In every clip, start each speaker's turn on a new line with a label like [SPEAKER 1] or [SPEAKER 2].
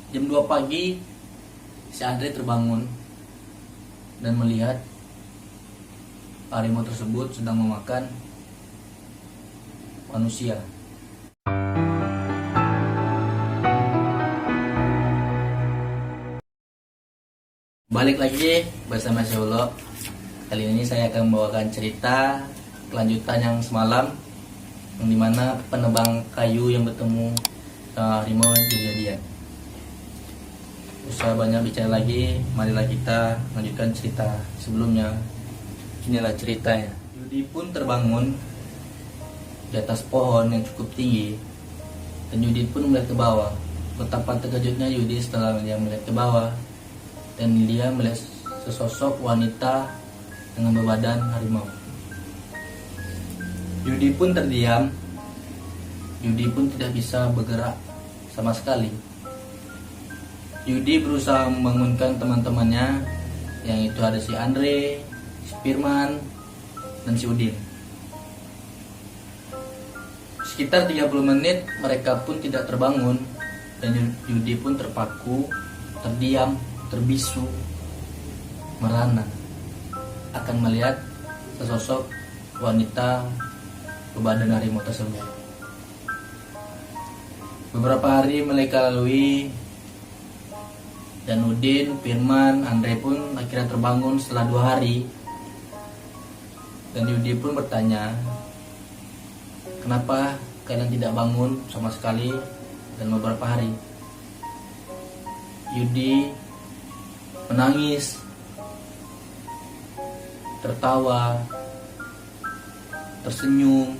[SPEAKER 1] Jam 2 pagi si Andre terbangun dan melihat harimau tersebut sedang memakan manusia. Balik lagi bersama Syaulo. Kali ini saya akan membawakan cerita kelanjutan yang semalam, yang dimana penebang kayu yang bertemu harimau kejadian. Usah banyak bicara lagi, marilah kita lanjutkan cerita sebelumnya. Inilah ceritanya. Yudi pun terbangun di atas pohon yang cukup tinggi, dan Yudi pun melihat ke bawah. Betapa terkejutnya Yudi setelah dia melihat ke bawah, dan dia melihat sesosok wanita dengan berbadan harimau. Yudi pun terdiam. Yudi pun tidak bisa bergerak sama sekali. Yudi berusaha membangunkan teman-temannya, yang itu ada si Andre, si Firman, dan si Udin. Sekitar 30 menit mereka pun tidak terbangun, dan Yudi pun terpaku, terdiam, terbisu, merana akan melihat sesosok wanita berbadan harimau tersebut. Beberapa hari mereka lalui, dan Udin, Firman, Andre pun akhirnya terbangun setelah 2 hari. Dan Yudi pun bertanya, kenapa kalian tidak bangun sama sekali dan beberapa hari? Yudi menangis, tertawa, tersenyum.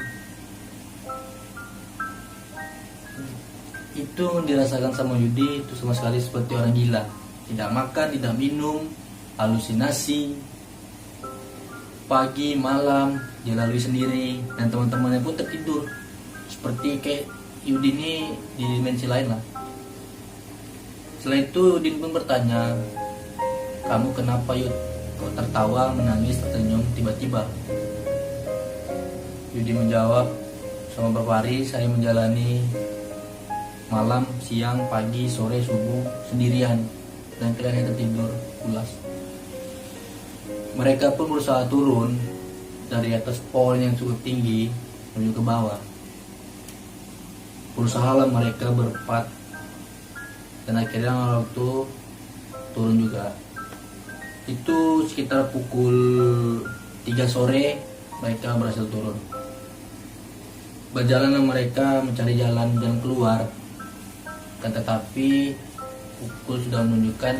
[SPEAKER 1] Itu dirasakan sama Yudi itu sama sekali seperti orang gila. Tidak makan, tidak minum, halusinasi. Pagi, malam dia lalui sendiri, dan teman-temannya pun tertidur. Seperti kayak Yudi ini di dimensi lain lah. Setelah itu Udin pun bertanya, kamu kenapa Yud? Kok tertawa, menangis, tersenyum tiba-tiba? Yudi menjawab, selama beberapa hari saya menjalani malam, siang, pagi, sore, subuh sendirian, dan kalian tertidur pulas. Mereka pun berusaha turun dari atas pohon yang cukup tinggi menuju ke bawah. Berusahalah mereka berempat, dan akhirnya waktu turun juga. Itu sekitar pukul 3 sore mereka berhasil turun. Berjalanlah mereka mencari jalan keluar. Tetapi pukul sudah menunjukkan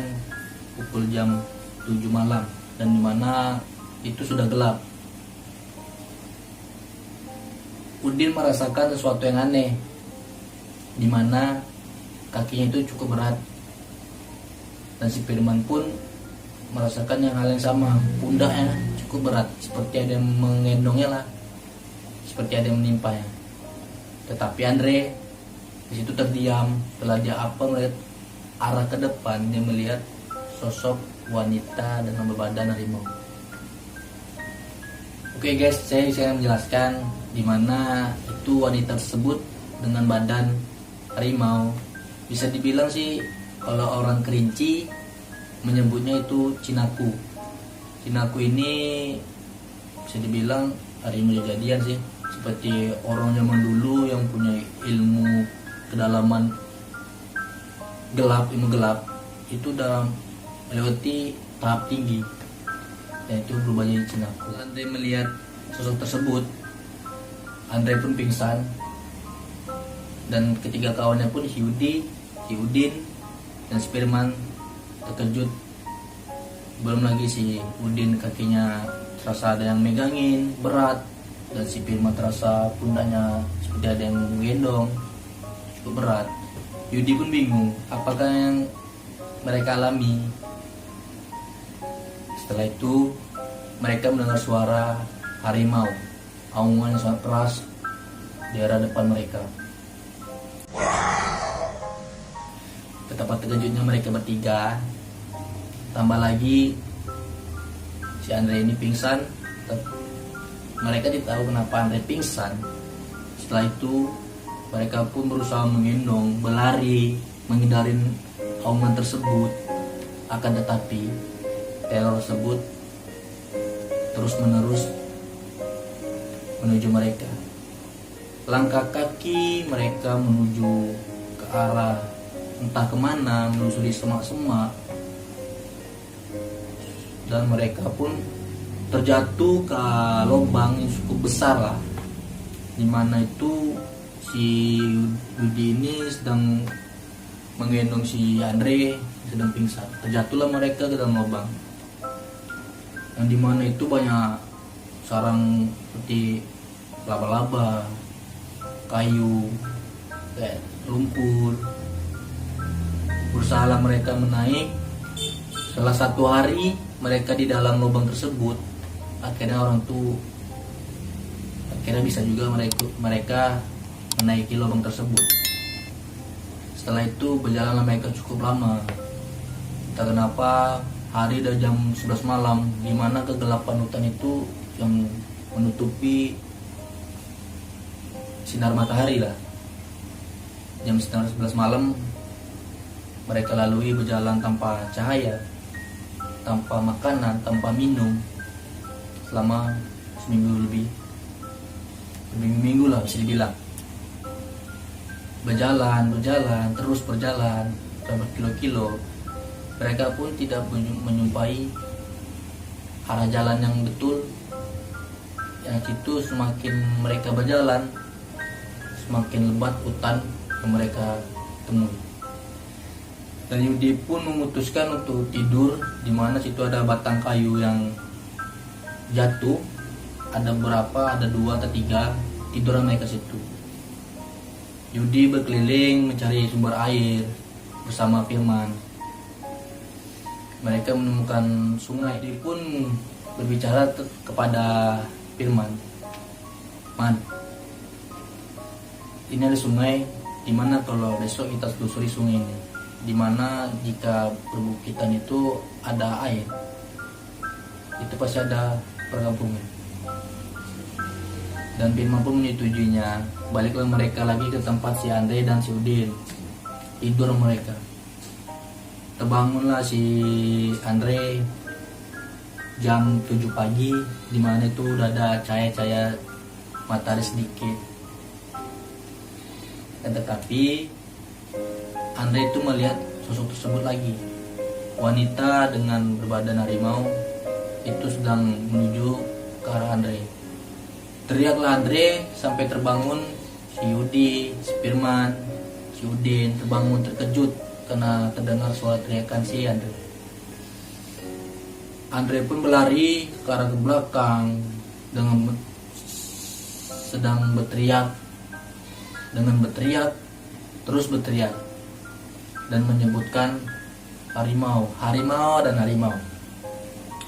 [SPEAKER 1] pukul jam 7 malam, dan dimana itu sudah gelap. Udin merasakan sesuatu yang aneh, dimana kakinya itu cukup berat, dan si Firman pun merasakan hal yang sama, pundaknya cukup berat, seperti ada yang menggendongnya lah, seperti ada yang menimpanya. Tetapi Andre di situ terdiam. Setelah dia melihat arah ke depan, dia melihat sosok wanita dengan berbadan harimau. Oke guys, saya bisa menjelaskan di mana itu wanita tersebut dengan badan harimau. Bisa dibilang sih kalau orang Kerinci menyebutnya itu Cinaku. Cinaku ini bisa dibilang harimau kejadian sih, seperti orang zaman dulu yang punya ilmu kedalaman ilmu gelap itu dalam melewati tahap tinggi, yaitu berubah jadi Cinaku. Andre melihat sosok tersebut, Andre pun pingsan, dan ketiga kawannya pun si Yudi, si Udin, dan si Firman terkejut. Belum lagi si Udin kakinya terasa ada yang megangin berat, dan si Firman terasa pundaknya seperti ada yang menggendong cukup berat. Yudi pun bingung apakah yang mereka alami. Setelah itu mereka mendengar suara harimau, aungan yang sangat keras di arah depan mereka. Betapa terkejutnya mereka bertiga. Tambah lagi si Andre ini pingsan. Mereka tidak tahu kenapa Andre pingsan. Setelah itu mereka pun berusaha menggendong, berlari, menghindarin auman tersebut, akan tetapi teror tersebut terus menerus menuju mereka. Langkah kaki mereka menuju ke arah entah kemana, menelusuri semak-semak, dan mereka pun terjatuh ke lubang yang cukup besar lah, dimana itu si Yudi ini sedang menggendong si Andre, sedang pingsan. Terjatuhlah mereka ke dalam lubang, yang dimana itu banyak sarang seperti laba-laba, kayu, kayak lumpur. Berusaha mereka menaik. Setelah 1 hari mereka di dalam lubang tersebut, akhirnya bisa juga mereka menaiki lubang tersebut. Setelah itu berjalanlah mereka cukup lama. Entah kenapa hari dari jam 11 malam, di mana kegelapan hutan itu yang menutupi sinar matahari lah. Jam 11 malam mereka lalui berjalan tanpa cahaya, tanpa makanan, tanpa minum selama seminggu lebih. Minggu lah bisa dibilang. Berjalan, terus berjalan berkilo-kilo. Mereka pun tidak menyumpai arah jalan yang betul. Yang itu semakin mereka berjalan, semakin lebat hutan yang mereka temui. Dan Yudi pun memutuskan untuk tidur, di mana situ ada batang kayu yang jatuh. Ada berapa? Ada 2 atau 3. Tidur mereka situ. Yudi berkeliling mencari sumber air bersama Firman. Mereka menemukan sungai. Yudi pun berbicara kepada Firman, "Man, ini ada sungai, dimana kalau besok kita telusuri sungai ini, dimana jika perbukitan itu ada air, itu pasti ada perkampungan." Dan Firman pun menyetujuinya. Baliklah mereka lagi ke tempat si Andre dan si Udin. Tidur mereka. Terbangunlah si Andre jam 7 pagi, dimana itu udah ada cahaya-cahaya matahari sedikit. Dan tetapi Andre itu melihat sosok tersebut lagi. Wanita dengan berbadan harimau itu sedang menuju ke arah Andre. Teriaklah Andre sampai terbangun si Yudi, si Firman, si Udin terbangun terkejut karena terdengar suara teriakan si Andre. Andre pun berlari ke arah ke belakang dengan sedang berteriak, terus berteriak dan menyebutkan harimau.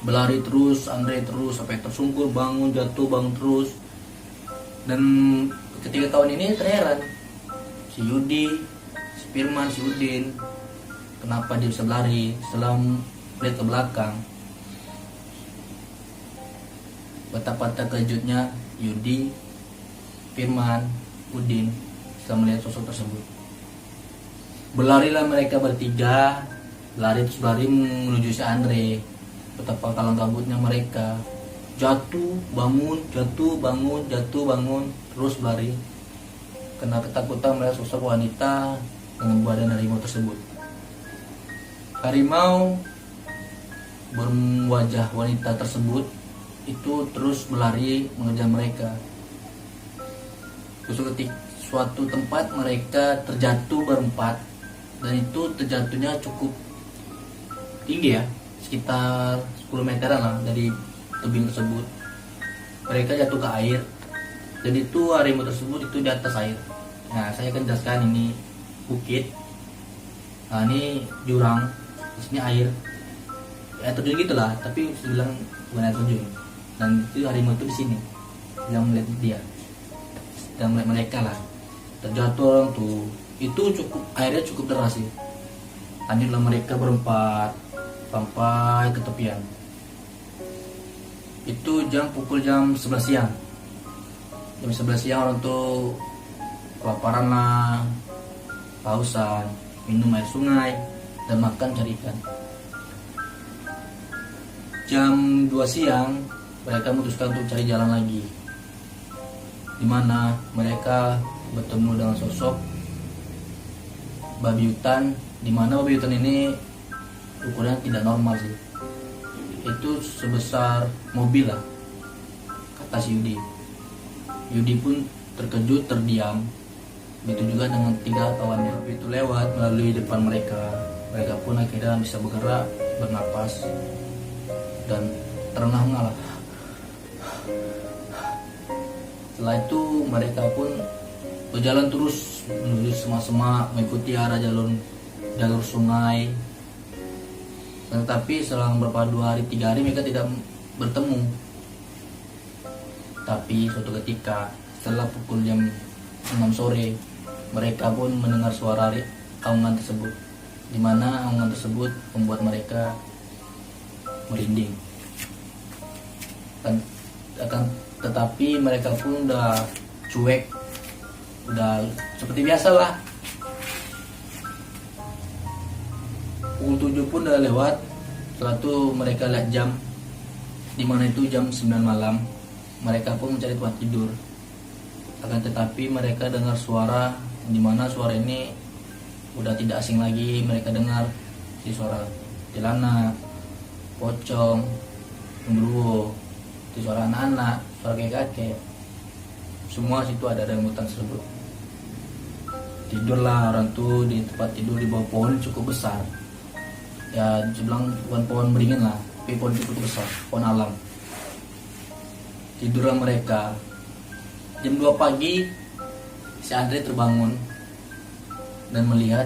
[SPEAKER 1] Berlari terus Andre terus sampai tersungkur, bangun terus. Dan ketika kawan ini terheran, si Yudi, si Firman, si Udin, kenapa dia bisa berlari setelah melihat ke belakang. Betapa terkejutnya Yudi, Firman, Udin setelah melihat sosok tersebut. Berlarilah mereka bertiga, berlari menuju si Andre. Betapa kalang kabutnya mereka. Jatuh, bangun, terus berlari. Karena ketakutan melihat sosok wanita dengan badan harimau tersebut. Harimau berwajah wanita tersebut itu terus berlari mengejar mereka. Suatu tempat mereka terjatuh berempat, dan itu terjatuhnya cukup tinggi ya, sekitar 10 meteran lah dari tebing tersebut. Mereka jatuh ke air, dan itu harimau tersebut itu di atas air. Nah, saya akan jelaskan, ini bukit, nah ini jurang, di sini air, ya terjun gitulah, tapi bilang bukan air terjun. Dan itu harimau itu di sini, yang melihat mereka lah, terjatuh orang tuh. Itu airnya cukup deras sih. Lanjutlah mereka berempat sampai ke tepian. Itu pukul jam 11 siang. Jam 11 siang orang tuh kelaparan lah, kehausan, minum air sungai. dan makan cari ikan. Jam 2 siang mereka memutuskan untuk cari jalan lagi, di mana mereka bertemu dengan sosok babi hutan, di mana babi hutan ini ukurannya tidak normal sih, itu sebesar mobil lah, kata si Yudi. Yudi pun terkejut, terdiam. Begitu juga dengan 3 kawannya. Itu lewat melalui depan mereka. Mereka pun akhirnya bisa bergerak, bernapas, dan terengah-engah lah. Setelah itu mereka pun berjalan terus menuju semak-semak, mengikuti arah jalur sungai. Tetapi selang berapa 2 hari 3 hari mereka tidak bertemu. Tapi suatu ketika setelah pukul jam 6 sore mereka pun mendengar suara aungan tersebut, di mana aungan tersebut membuat mereka merinding. Tetapi mereka pun udah cuek, udah seperti biasa lah. Pukul 7 pun udah lewat. Setelah itu mereka lihat jam, di mana itu jam 9 malam. Mereka pun mencari tempat tidur. Akan tetapi mereka dengar suara, di mana suara ini udah tidak asing lagi. Mereka dengar si suara celana, pocong, genderuwo, si suara anak-anak, suara kakek-kakek. Semua situ ada dalam hutan tersebut. Tidurlah orang tuh di tempat tidur di bawah pohon cukup besar. Ya dibilang bukan pohon beringin lah, tapi pohon cukup besar, pohon alam. Tidurlah mereka. Jam 2 pagi si Andre terbangun dan melihat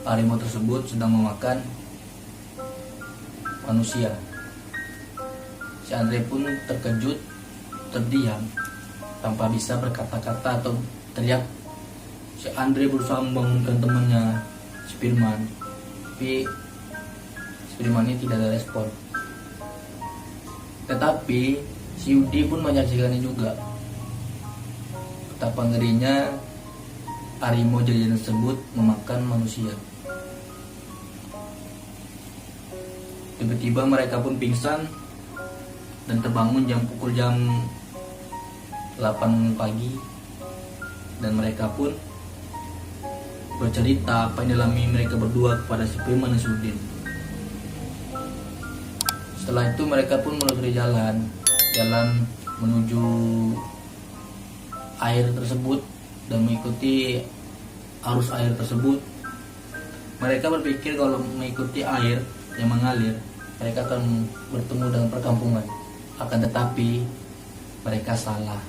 [SPEAKER 1] harimau tersebut sedang memakan manusia. Si Andre pun terkejut, terdiam, tanpa bisa berkata-kata atau teriak. Si Andre berusaha membangunkan temannya, si Firman, tapi si Firman ini tidak ada respon. Tetapi si Yudi pun menyaksikannya juga. Betapa ngerinya harimau jadian tersebut memakan manusia. Tiba-tiba mereka pun pingsan dan terbangun pukul jam 8 pagi, dan mereka pun bercerita apa yang dialami mereka berdua kepada si Firman dan si Udin. Setelah itu mereka pun menelusuri jalan menuju air tersebut dan mengikuti arus air tersebut. Mereka berpikir kalau mengikuti air yang mengalir, mereka akan bertemu dengan perkampungan. Akan tetapi mereka salah.